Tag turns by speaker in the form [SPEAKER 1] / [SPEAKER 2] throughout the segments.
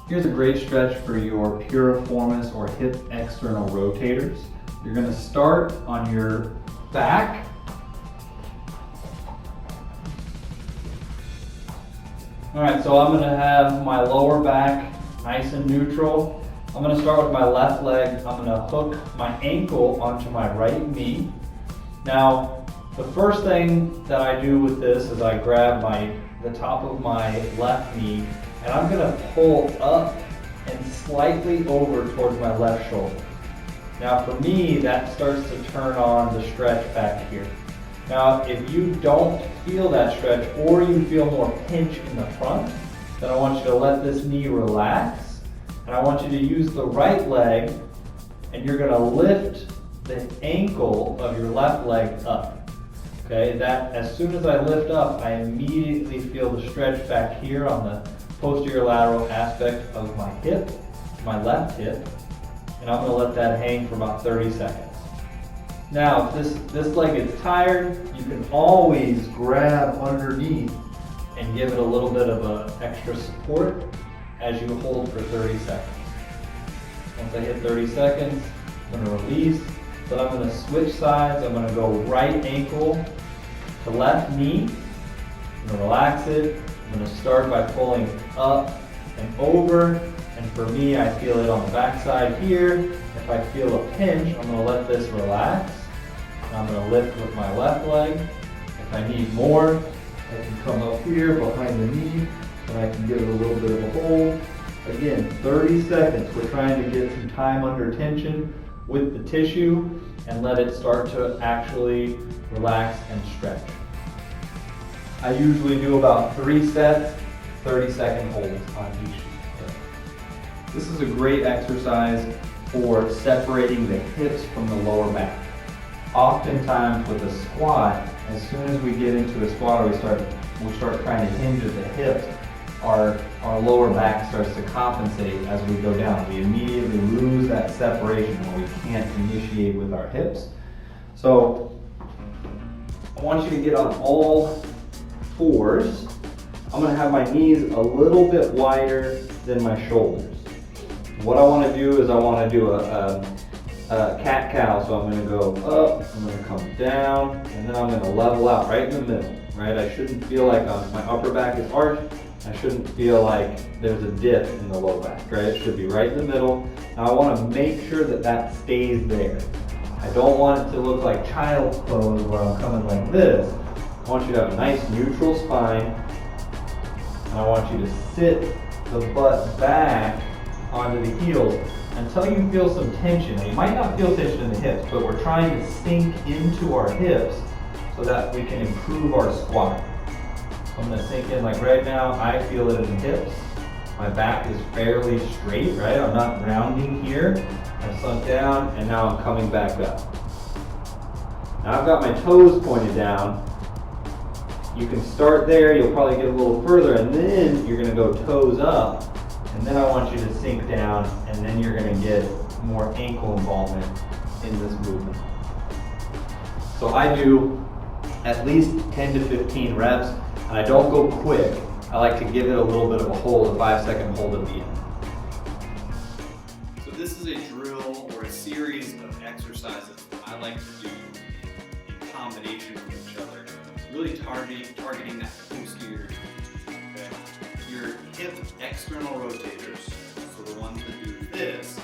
[SPEAKER 1] Here's a great stretch for your piriformis or hip external rotators. You're going to start on your back. All right, so I'm going to have my lower back nice and neutral. I'm going to start with my left leg. I'm going to hook my ankle onto my right knee. Now, the first thing that I do with this is I grab the top of my left knee and I'm going to pull up and slightly over towards my left shoulder. Now for me, that starts to turn on the stretch back here. Now if you don't feel that stretch or you feel more pinch in the front, then I want you to let this knee relax and I want you to use the right leg and you're going to lift the ankle of your left leg up. Okay, that as soon as I lift up, I immediately feel the stretch back here on the posterior lateral aspect of my hip, my left hip, and I'm going to let that hang for about 30 seconds. Now, if this leg is tired, you can always grab underneath and give it a little bit of an extra support as you hold for 30 seconds. Once I hit 30 seconds, I'm going to release. But I'm going to switch sides. I'm going to go right ankle to left knee. I'm going to relax it. I'm going to start by pulling up and over. And for me, I feel it on the back side here. If I feel a pinch, I'm going to let this relax. And I'm going to lift with my left leg. If I need more, I can come up here behind the knee and I can give it a little bit of a hold. Again, 30 seconds. We're trying to get some time under tension with the tissue and let it start to actually relax and stretch. I usually do about 3 sets, 30-second holds on each. This is a great exercise for separating the hips from the lower back. Oftentimes with a squat, as soon as we get into a squat or we start trying to hinge at the hips, our lower back starts to compensate as we go down. We immediately lose that separation where we can't initiate with our hips. So I want you to get on all fours. I'm going to have my knees a little bit wider than my shoulders. What I want to do is I want to do a cat-cow. So I'm going to go up, I'm going to come down, and then I'm going to level out right in the middle. Right? I shouldn't feel like my upper back is arched. I shouldn't feel like there's a dip in the low back, right? It should be right in the middle. Now I want to make sure that that stays there. I don't want it to look like child's pose where I'm coming like this. I want you to have a nice neutral spine. And I want you to sit the butt back onto the heels until you feel some tension. Now, you might not feel tension in the hips, but we're trying to sink into our hips so that we can improve our squat. I'm going to sink in like right now. I feel it in the hips. My back is fairly straight, right? I'm not rounding here. I've sunk down and now I'm coming back up. Now I've got my toes pointed down. You can start there. You'll probably get a little further and then you're going to go toes up. And then I want you to sink down and then you're going to get more ankle involvement in this movement. So I do at least 10 to 15 reps. And I don't go quick. I like to give it a little bit of a hold, a 5-second hold at the end.
[SPEAKER 2] So this is a drill or a series of exercises I like to do in combination with each other, really targeting that posterior. Okay? Your hip external rotators, so the ones that do this,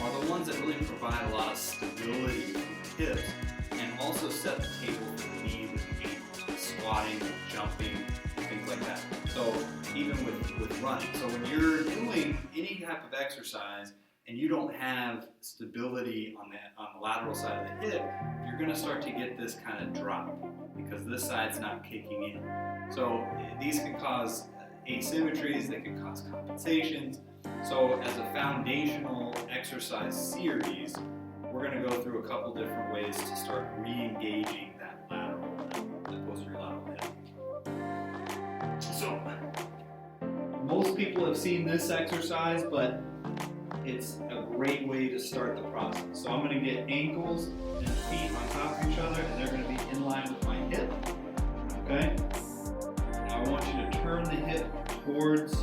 [SPEAKER 2] are the ones that really provide a lot of stability with the hips and also set the table for the knee with the ankle, squatting, jumping, things like that. So even with running. So when you're doing any type of exercise and you don't have stability on the lateral side of the hip, you're going to start to get this kind of drop because this side's not kicking in. So these can cause asymmetries, they can cause compensations. So as a foundational exercise series, we're going to go through a couple different ways to start re-engaging that lateral, the posterior lateral hip. So most people have seen this exercise, but it's a great way to start the process. So I'm going to get ankles and feet on top of each other, and they're going to be in line with my hip. Okay? Now I want you to turn the hip towards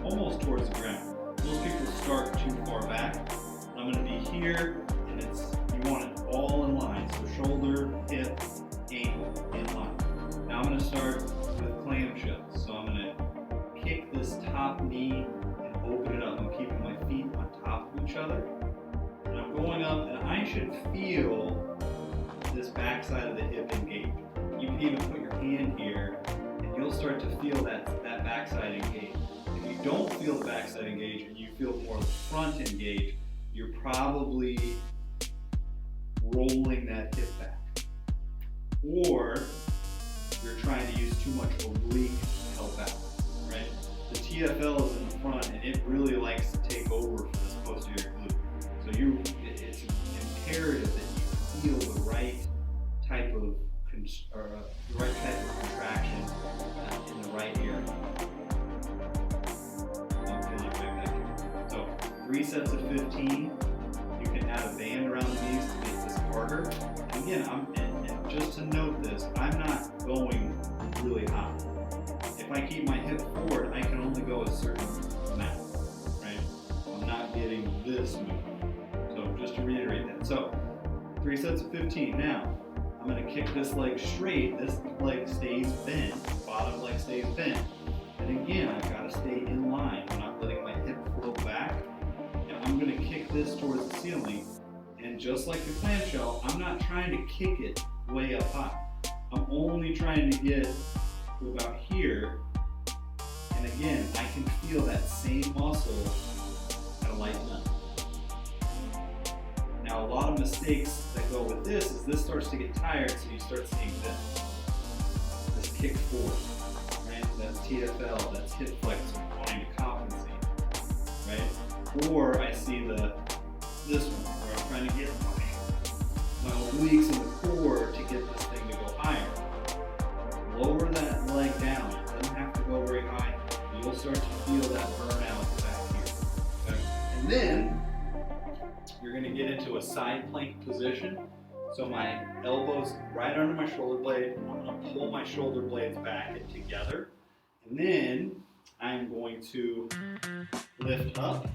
[SPEAKER 2] almost towards the ground. Most people start too far back. I'm gonna be here, and you want it all in line. So shoulder, hip, ankle in line. Now I'm gonna start with clamshells. So I'm gonna kick this top knee and open it up. I'm keeping my feet on top of each other. And I'm going up, and I should feel this backside of the hip engage. You can even put your hand here, and you'll start to feel that backside engage. If you don't feel the backside engage and you feel more the front engage, you're probably rolling that hip back. Or you're trying to use too much oblique to help out, right? The TFL is in the front, and it really likes to take over for this posterior glute. So it's imperative that you feel the right type of contraction in the right area. I'm feeling it right back here. So 3 sets of 15. You can add a band around the knees to make this harder. And again, and just to note this, I'm not going really high. If I keep my hip forward, I can only go a certain amount, right? I'm not getting this movement. So just to reiterate that. So 3 sets of 15. Now, I'm going to kick this leg straight. This leg stays bent. Bottom leg stays bent. And again, I've got to stay in line. I'm not letting my hip float back. And I'm going to kick this towards the ceiling. And just like the clamshell, I'm not trying to kick it way up high. I'm only trying to get to about here. And again, I can feel that same muscle at a light limb. Now, a lot of mistakes that go with this is this starts to get tired, so you start seeing this kick forward, right? That's TFL, that's hip flexor, wanting to compensate, right? Or I see this one where I'm trying to get my obliques in the core to get this thing to go higher. Lower that leg down. It doesn't have to go very high. You'll start to feel that burnout back here. Okay? And then you're going to get into a side plank position. So my elbows right under my shoulder blade. I'm going to pull my shoulder blades back and together. And then I'm going to lift up.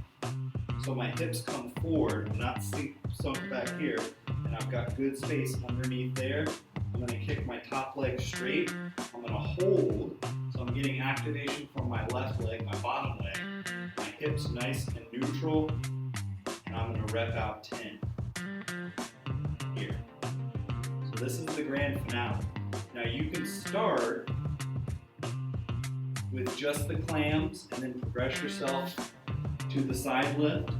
[SPEAKER 2] So my hips come forward, not sunk back here. And I've got good space underneath there. I'm going to kick my top leg straight. I'm going to hold. So I'm getting activation from my left leg, my bottom leg. My hips nice and neutral. And I'm going to rep out 10 here. So this is the grand finale. Now you can start with just the clams and then progress yourself to the side lift,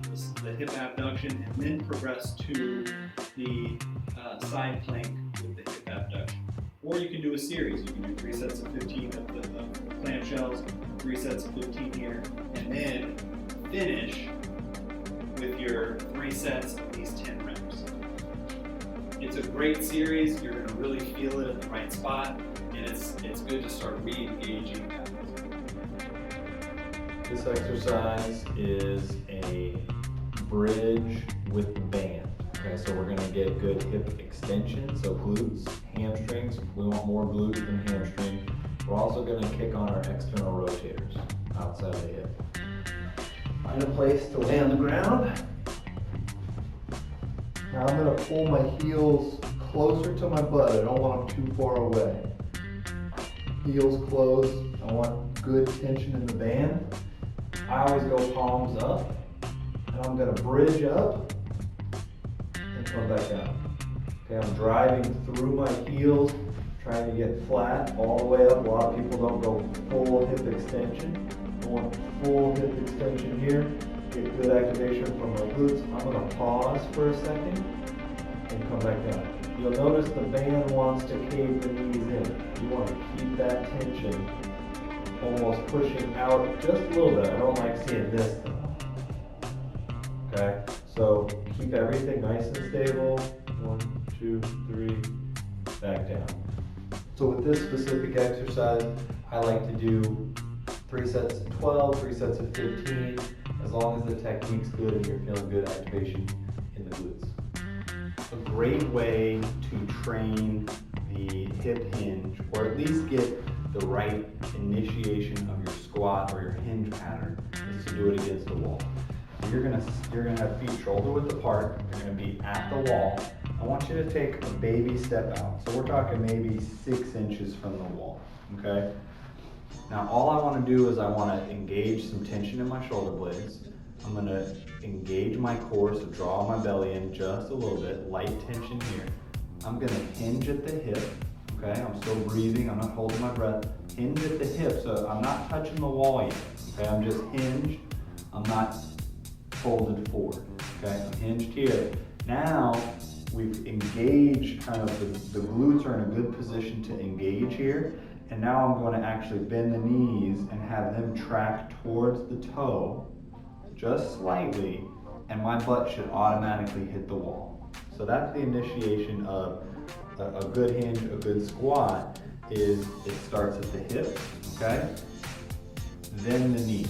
[SPEAKER 2] the hip abduction, and then progress to the side plank with the hip abduction. Or you can do a series. You can do 3 sets of 15 of the clamshells, 3 sets of 15 here, and then finish with your 3 sets of these 10 reps. It's a great series. You're going to really feel it in the right spot, and it's good to start re-engaging that.
[SPEAKER 1] This exercise is a bridge with the band. Okay, so we're gonna get good hip extension, so glutes, hamstrings. We want more glutes than hamstring. We're also gonna kick on our external rotators outside of the hip. Find a place to lay on the ground.
[SPEAKER 3] Now I'm going to pull my heels closer to my butt. I don't want them too far away. Heels closed. I want good tension in the band.
[SPEAKER 1] I always go palms up,
[SPEAKER 3] And I'm going to bridge up
[SPEAKER 1] and come back down. Okay, I'm driving through my heels, trying to get flat all the way up. A lot of people don't go full hip extension. I want full hip extension here. Get good activation from my glutes. I'm going to pause for a second and come back down. You'll notice the band wants to cave the knees in. You want to keep that tension almost pushing out just a little bit. I don't like seeing this though. Okay, so keep everything nice and stable. 1, 2, 3, back down. So with this specific exercise, I like to do 3 sets of 12, 3 sets of 15, as long as the technique's good and you're feeling good activation in the glutes. A great way to train the hip hinge, or at least get the right initiation of your squat or your hinge pattern is to do it against the wall. You're gonna have feet shoulder width apart, you're gonna be at the wall. I want you to take a baby step out. So we're talking maybe 6 inches from the wall, okay? Now all I wanna do is I wanna engage some tension in my shoulder blades. I'm gonna engage my core, so draw my belly in just a little bit, light tension here. I'm gonna hinge at the hip, okay? I'm still breathing, I'm not holding my breath. Hinge at the hip, so I'm not touching the wall yet, okay? I'm just hinged, I'm not folded forward, okay? I'm hinged here. Now, we've engaged kind of, the glutes are in a good position to engage here. And now I'm going to actually bend the knees and have them track towards the toe, just slightly, and my butt should automatically hit the wall. So that's the initiation of a good hinge, a good squat, is it starts at the hip, okay? Then the knees.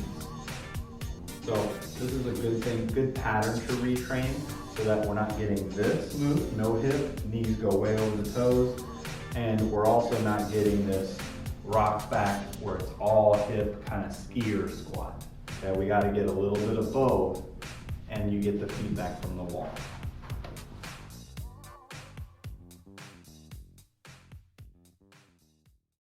[SPEAKER 1] So this is a good thing, good pattern to retrain so that we're not getting this move, no hip, knees go way over the toes, and we're also not getting this rock back where it's all hip kind of skier squat. Okay, we got to get a little bit of both, and you get the feedback from the wall.